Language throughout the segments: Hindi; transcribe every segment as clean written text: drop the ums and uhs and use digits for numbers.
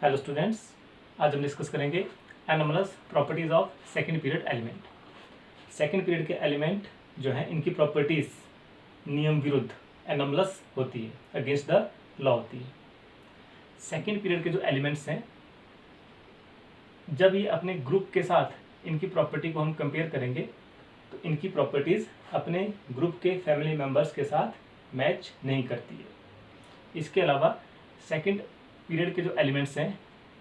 हेलो स्टूडेंट्स, आज हम डिस्कस करेंगे anomalous properties of second period element. Second period के एलिमेंट जो हैं इनकी प्रॉपर्टीज नियम विरुद्ध एनोमलस होती है, अगेंस्ट द लॉ होती है। सेकंड पीरियड के जो एलिमेंट्स हैं, जब ये अपने ग्रुप के साथ इनकी प्रॉपर्टी को हम कंपेयर करेंगे तो इनकी प्रॉपर्टीज अपने ग्रुप के फैमिली मेम्बर्स के साथ मैच नहीं करती है। इसके अलावा सेकंड पीरियड के जो एलिमेंट्स हैं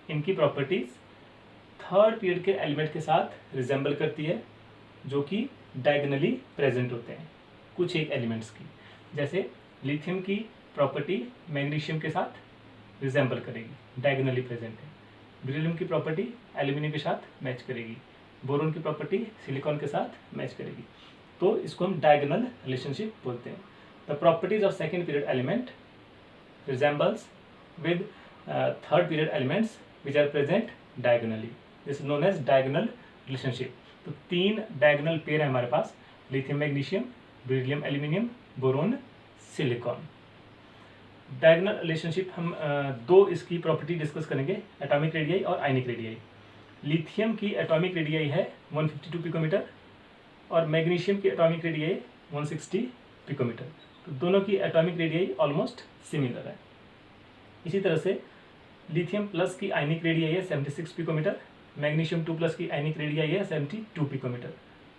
इनकी प्रॉपर्टीज थर्ड पीरियड के एलिमेंट के साथ रिजेंबल करती है, जो कि डायगोनली प्रेजेंट होते हैं कुछ एक एलिमेंट्स की। जैसे लिथियम की प्रॉपर्टी मैग्नीशियम के साथ रिजेंबल करेगी, डायगोनली प्रेजेंट है। बेरिलियम की प्रॉपर्टी एल्यूमिनियम के साथ मैच करेगी, बोरोन की प्रॉपर्टी सिलिकॉन के साथ मैच करेगी। तो इसको हम डायगोनल रिलेशनशिप बोलते हैं। The properties of second period element resembles with third period elements which are present diagonally. This is known as diagonal relationship. तो तीन डायगोनल पेयर है हमारे पास, lithium magnesium, beryllium aluminium, boron silicon. Diagonal relationship हम दो इसकी प्रॉपर्टी डिस्कस करेंगे, एटॉमिक रेडियाई और आयनिक रेडियाई। लिथियम की एटॉमिक रेडियाई है 152 पिकोमीटर और मैग्नीशियम की एटॉमिक रेडियाई 160 पिकोमीटर। तो दोनों की एटॉमिक रेडियाई ऑलमोस्ट सिमिलर है। इसी तरह से लिथियम प्लस की आयनिक रेडियाई है 76 पिकोमीटर, मैग्नीशियम 2 प्लस की आयनिक रेडियाई है 72 पिकोमीटर।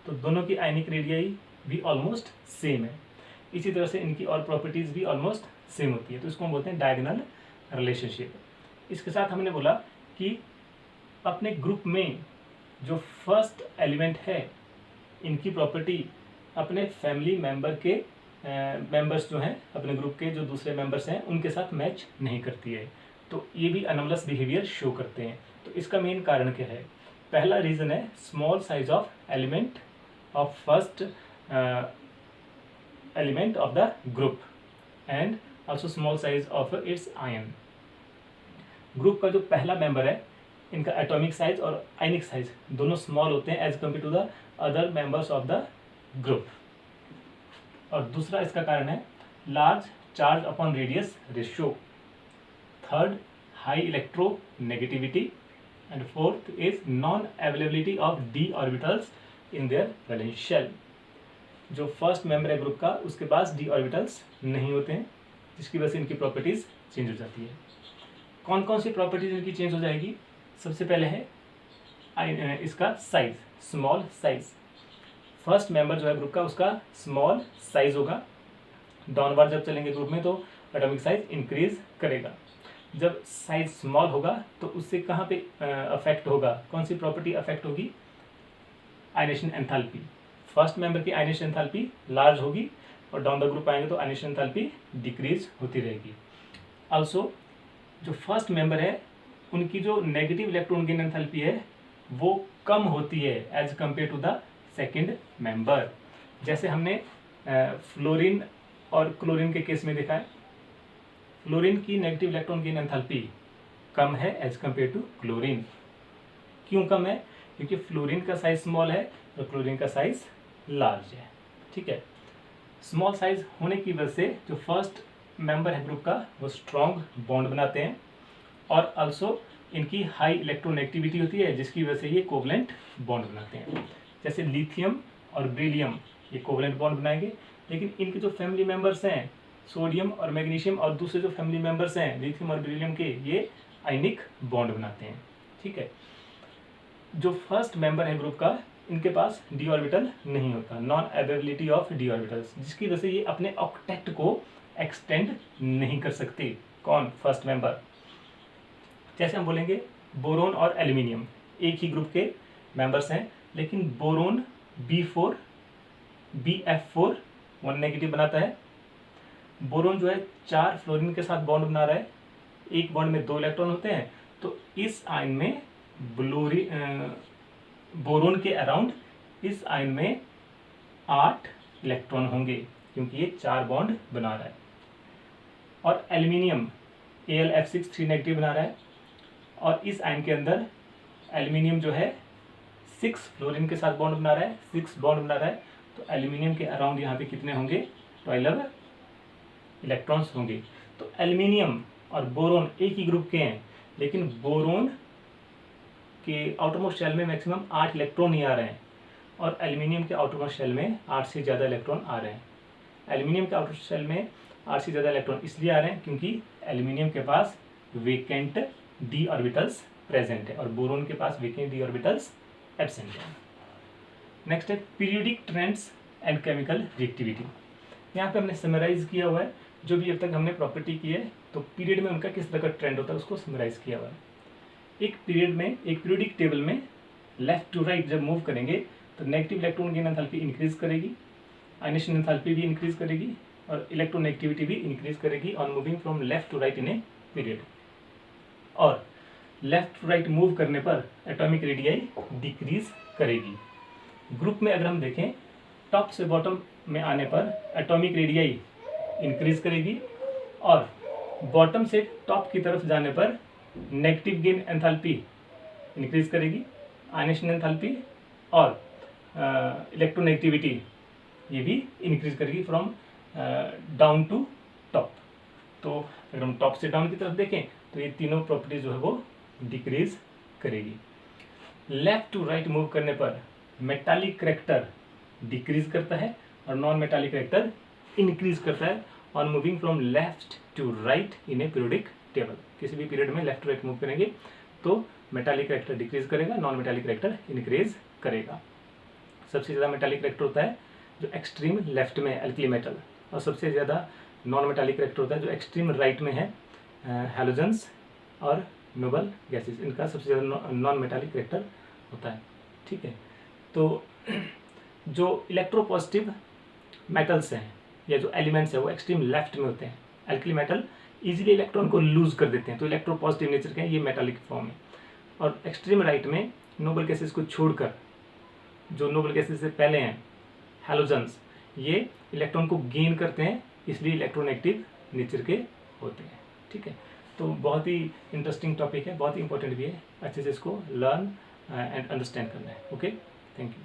तो दोनों की आयनिक रेडियाई भी ऑलमोस्ट सेम है। इसी तरह से इनकी और प्रॉपर्टीज भी ऑलमोस्ट सेम होती है। तो इसको हम बोलते हैं डायगोनल रिलेशनशिप। इसके साथ हमने बोला कि अपने ग्रुप में जो फर्स्ट एलिमेंट है इनकी प्रॉपर्टी अपने फैमिली मेम्बर के मेंबर्स जो हैं, अपने ग्रुप के जो दूसरे मेंबर्स हैं उनके साथ मैच नहीं करती है। तो ये भी अनोमलस बिहेवियर शो करते हैं। तो इसका मेन कारण क्या है? पहला रीज़न है small size of element of first element of the group and also small size of its ion. Group का जो पहला मेंबर है इनका एटॉमिक साइज और आयनिक साइज दोनों स्मॉल होते हैं as compare to the other members of the group. और दूसरा इसका कारण है large charge upon radius ratio. Third, high electronegativity and fourth is non availability of d orbitals in their valence shell. जो फर्स्ट मेंबर है ग्रुप का उसके पास डी ऑर्बिटल्स नहीं होते हैं, जिसकी वजह से इनकी प्रॉपर्टीज चेंज हो जाती है। कौन कौन सी प्रॉपर्टीज इनकी चेंज हो जाएगी? सबसे पहले है इसका size, small size. First member जो है ग्रुप का उसका स्मॉल साइज होगा। डाउनवर्ड जब चलेंगे ग्रुप में तो एटॉमिक साइज इंक्रीज करेगा। जब साइज स्मॉल होगा तो उससे कहाँ पे अफेक्ट होगा? कौन सी प्रॉपर्टी अफेक्ट होगी? Ionisation enthalpy. फर्स्ट मेंबर की आयनेशन एंथैल्पी लार्ज होगी और डाउन द ग्रुप आएंगे तो आयनेशन एंथैल्पी डिक्रीज होती रहेगी। आल्सो जो फर्स्ट मेंबर है उनकी जो नेगेटिव इलेक्ट्रॉन गेन एंथैल्पी है वो कम होती है as compare to the second member. जैसे हमने फ्लोरीन और क्लोरीन के केस में देखा है, फ्लोरीन की नेगेटिव इलेक्ट्रॉन गेन एंथैल्पी कम है एज कम्पेयर टू क्लोरीन। क्यों कम है? क्योंकि फ्लोरीन का साइज स्मॉल है और क्लोरीन का साइज लार्ज है। ठीक है, स्मॉल साइज होने की वजह से जो फर्स्ट मेंबर है ग्रुप का वो स्ट्रॉन्ग बॉन्ड बनाते हैं और आल्सो इनकी हाई इलेक्ट्रोनेगेटिविटी होती है, जिसकी वजह से ये कोवलेंट बॉन्ड बनाते हैं। जैसे लिथियम और बेरिलियम ये कोवलेंट बॉन्ड बनाएंगे, लेकिन इनके जो फैमिली मेंबर्स हैं सोडियम और मैग्नीशियम और दूसरे जो फैमिली मेंबर्स हैं लिथियम और बेरिलियम के, ये आयनिक बॉन्ड बनाते हैं। ठीक है, जो फर्स्ट मेंबर है ग्रुप का इनके पास डी ऑर्बिटल नहीं होता, non availability of d orbitals, जिसकी वजह से ये अपने ऑक्टेट को एक्सटेंड नहीं कर सकते। कौन? First member. जैसे हम बोलेंगे बोरोन और एल्यूमिनियम एक ही ग्रुप के मेंबर्स हैं, लेकिन बोरोन B4 BF4 1 नेगेटिव बनाता है। बोरोन जो है 4 फ्लोरीन के साथ बॉन्ड बना रहा है, एक बॉन्ड में 2 इलेक्ट्रॉन होते हैं। तो इस आयन में बोरोन के अराउंड इस आयन में 8 इलेक्ट्रॉन होंगे, क्योंकि ये 4 बॉन्ड बना रहा है। और एल्यूमिनियम AlF6 3 नेगेटिव बना रहा है और इस आयन के अंदर एल्यूमिनियम जो है 6 फ्लोरीन के साथ बॉन्ड बना रहा है, 6 बॉन्ड बना रहा है। तो एल्यूमिनियम के अराउंड यहाँ पे कितने होंगे? 12 इलेक्ट्रॉन्स होंगे। तो एल्यूमिनियम और बोरोन एक ही ग्रुप के हैं, लेकिन बोरोन के आउटरमोस्ट शेल में मैक्सिमम 8 इलेक्ट्रॉन ही आ रहे हैं और एल्यूमिनियम के आउटरमोस्ट शेल में 8 से ज़्यादा इलेक्ट्रॉन आ रहे हैं। एल्यूमिनियम के आउटर शेल में 8 से ज़्यादा इलेक्ट्रॉन इसलिए आ रहे हैं क्योंकि एल्यूमिनियम के पास वेकेंट डी ऑर्बिटल्स प्रेजेंट है और बोरोन के पास वेकेंट डी ऑर्बिटल्स एब्सेंट है। नेक्स्ट है periodic trends and chemical reactivity. यहाँ पे हमने समराइज किया हुआ है जो भी अब तक हमने प्रॉपर्टी की है, तो पीरियड में उनका किस तरह का ट्रेंड होता है उसको समराइज किया हुआ है। एक पीरियड में एक पीरियोडिक टेबल में लेफ्ट टू राइट जब मूव करेंगे तो negative electron gain enthalpy increase करेगी, आयनेशन एंथैल्पी भी इंक्रीज करेगी और इलेक्ट्रोनेगेटिविटी भी इंक्रीज करेगी on moving from left to right in a period. और लेफ्ट टू राइट मूव करने पर एटॉमिक रेडियाई डिक्रीज करेगी। ग्रुप में अगर हम देखें टॉप से बॉटम में आने पर एटॉमिक रेडियाई इंक्रीज करेगी और बॉटम से टॉप की तरफ जाने पर नेगेटिव गेन एंथैल्पी इंक्रीज करेगी, आयनेशन एंथैल्पी और इलेक्ट्रोनेगेटिविटी ये भी इंक्रीज करेगी फ्रॉम डाउन टू टॉप। तो अगर हम टॉप से डाउन की तरफ देखें तो ये तीनों प्रॉपर्टीज जो है वो डिक्रीज करेगी। लेफ्ट टू राइट मूव करने पर मेटालिक करैक्टर डिक्रीज करता है और नॉन मेटालिक करैक्टर इंक्रीज करता है on moving from left to right in a periodic table. किसी भी पीरियड में लेफ्ट टू राइट मूव करेंगे तो मेटालिक करैक्टर डिक्रीज करेगा, नॉन मेटालिक करैक्टर इंक्रीज करेगा। सबसे ज़्यादा मेटालिक करैक्टर होता है जो एक्सट्रीम लेफ्ट में एल्कली मेटल और सबसे ज़्यादा नॉन मेटालिक करैक्टर होता है जो एक्सट्रीम राइट में है हैलोजेंस और नोबल गैसेस। इनका सबसे ज़्यादा नॉन मेटालिक करैक्टर होता है। ठीक है, तो जो इलेक्ट्रोपॉजिटिव मेटल्स हैं या जो एलिमेंट्स है वो एक्सट्रीम लेफ्ट में होते हैं। एल्कली मेटल इजीली इलेक्ट्रॉन को लूज कर देते हैं तो इलेक्ट्रोपॉजिटिव नेचर के हैं, ये मेटालिक फॉर्म है। और एक्सट्रीम राइट में नोबल गैसेस को छोड़कर जो नोबल गैसेस से पहले हैं हैलोजेंस, ये इलेक्ट्रॉन को गेन करते हैं इसलिए इलेक्ट्रोनेगेटिव नेचर के होते हैं। ठीक है, तो बहुत ही इंटरेस्टिंग टॉपिक है, बहुत ही इंपॉर्टेंट भी है, अच्छे से इसको लर्न एंड अंडरस्टैंड करना है। Okay, thank you.